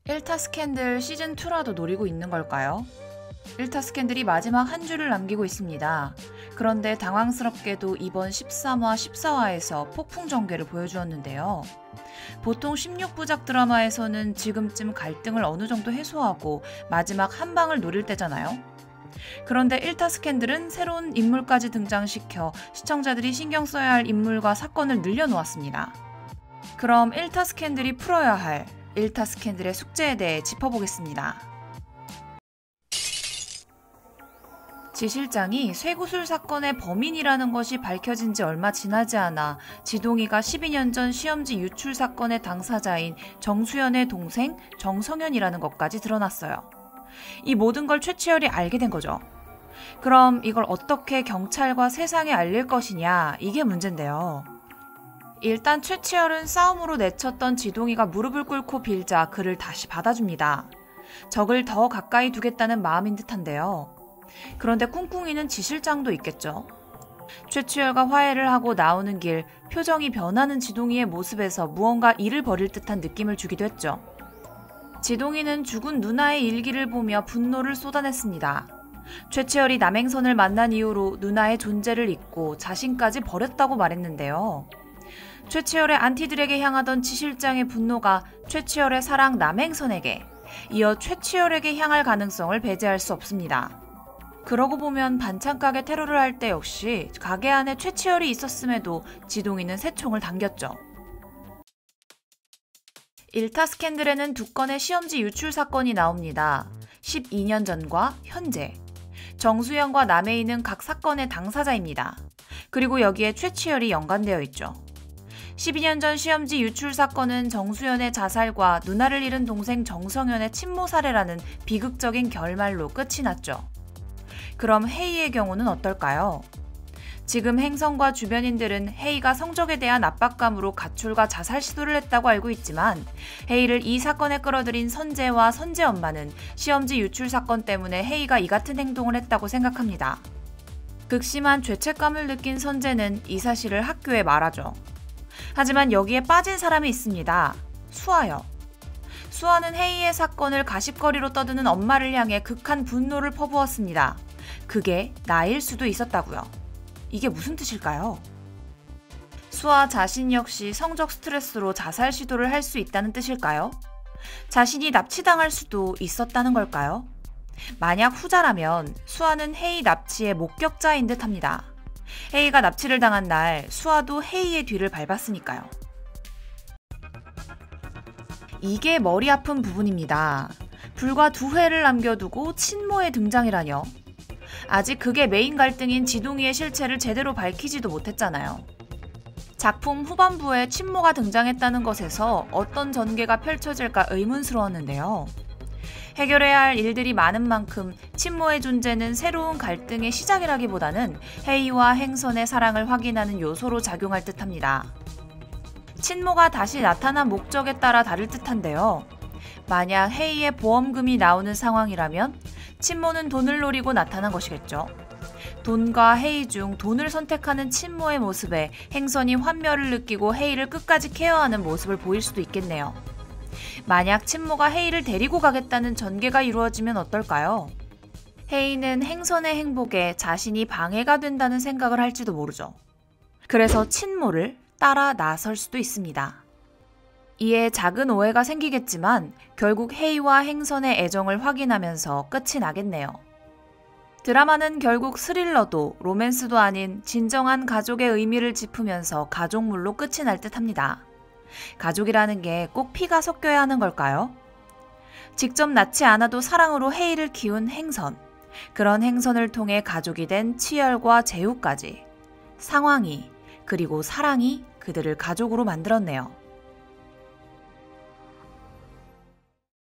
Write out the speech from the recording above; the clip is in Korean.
1타 스캔들 시즌2라도 노리고 있는 걸까요? 1타 스캔들이 마지막 한 주를 남기고 있습니다. 그런데 당황스럽게도 이번 13화, 14화에서 폭풍 전개를 보여주었는데요. 보통 16부작 드라마에서는 지금쯤 갈등을 어느 정도 해소하고 마지막 한 방을 노릴 때잖아요. 그런데 1타 스캔들은 새로운 인물까지 등장시켜 시청자들이 신경 써야 할 인물과 사건을 늘려놓았습니다. 그럼 1타 스캔들이 풀어야 할 1타 스캔들의 숙제에 대해 짚어보겠습니다. 지 실장이 쇠구슬 사건의 범인이라는 것이 밝혀진 지 얼마 지나지 않아 지동이가 12년 전 시험지 유출 사건의 당사자인 정수연의 동생 정성현이라는 것까지 드러났어요. 이 모든 걸 최치열이 알게 된 거죠. 그럼 이걸 어떻게 경찰과 세상에 알릴 것이냐, 이게 문제인데요. 일단 최치열은 싸움으로 내쳤던 지동이가 무릎을 꿇고 빌자 그를 다시 받아줍니다. 적을 더 가까이 두겠다는 마음인 듯한데요. 그런데 꿍꿍이는 지 실장도 있겠죠. 최치열과 화해를 하고 나오는 길, 표정이 변하는 지동이의 모습에서 무언가 일을 벌일 듯한 느낌을 주기도 했죠. 지동이는 죽은 누나의 일기를 보며 분노를 쏟아냈습니다. 최치열이 남행선을 만난 이후로 누나의 존재를 잊고 자신까지 버렸다고 말했는데요. 최치열의 안티들에게 향하던 지 실장의 분노가 최치열의 사랑 남행선에게, 이어 최치열에게 향할 가능성을 배제할 수 없습니다. 그러고 보면 반찬가게 테러를 할 때 역시 가게 안에 최치열이 있었음에도 지동이는 새총을 당겼죠. 1타 스캔들에는 두 건의 시험지 유출 사건이 나옵니다. 12년 전과 현재. 정수연과 남해인은 각 사건의 당사자입니다. 그리고 여기에 최치열이 연관되어 있죠. 12년 전 시험지 유출 사건은 정수연의 자살과 누나를 잃은 동생 정성현의 친모 살해라는 비극적인 결말로 끝이 났죠. 그럼 혜이의 경우는 어떨까요? 지금 행성과 주변인들은 혜이가 성적에 대한 압박감으로 가출과 자살 시도를 했다고 알고 있지만 혜이를 이 사건에 끌어들인 선재와 선재 엄마는 시험지 유출 사건 때문에 혜이가 이 같은 행동을 했다고 생각합니다. 극심한 죄책감을 느낀 선재는 이 사실을 학교에 말하죠. 하지만 여기에 빠진 사람이 있습니다. 수아요. 수아는 혜이의 사건을 가십거리로 떠드는 엄마를 향해 극한 분노를 퍼부었습니다. 그게 나일 수도 있었다고요. 이게 무슨 뜻일까요? 수아 자신 역시 성적 스트레스로 자살 시도를 할 수 있다는 뜻일까요? 자신이 납치당할 수도 있었다는 걸까요? 만약 후자라면 수아는 혜이 납치의 목격자인 듯합니다. 혜이가 납치를 당한 날 수아도 혜이의 뒤를 밟았으니까요. 이게 머리 아픈 부분입니다. 불과 2회를 남겨두고 친모의 등장이라뇨. 아직 그게 메인 갈등인 지동이의 실체를 제대로 밝히지도 못했잖아요. 작품 후반부에 친모가 등장했다는 것에서 어떤 전개가 펼쳐질까 의문스러웠는데요. 해결해야 할 일들이 많은 만큼 친모의 존재는 새로운 갈등의 시작이라기보다는 혜이와 행선의 사랑을 확인하는 요소로 작용할 듯합니다. 친모가 다시 나타난 목적에 따라 다를 듯한데요. 만약 혜이의 보험금이 나오는 상황이라면 친모는 돈을 노리고 나타난 것이겠죠. 돈과 혜이 중 돈을 선택하는 친모의 모습에 행선이 환멸을 느끼고 혜이를 끝까지 케어하는 모습을 보일 수도 있겠네요. 만약 친모가 혜이를 데리고 가겠다는 전개가 이루어지면 어떨까요? 혜이는 행선의 행복에 자신이 방해가 된다는 생각을 할지도 모르죠. 그래서 친모를 따라 나설 수도 있습니다. 이에 작은 오해가 생기겠지만 결국 혜이와 행선의 애정을 확인하면서 끝이 나겠네요. 드라마는 결국 스릴러도 로맨스도 아닌 진정한 가족의 의미를 짚으면서 가족물로 끝이 날 듯합니다. 가족이라는 게 꼭 피가 섞여야 하는 걸까요? 직접 낳지 않아도 사랑으로 혜이를 키운 행선, 그런 행선을 통해 가족이 된 치열과 재우까지 상황이, 그리고 사랑이 그들을 가족으로 만들었네요.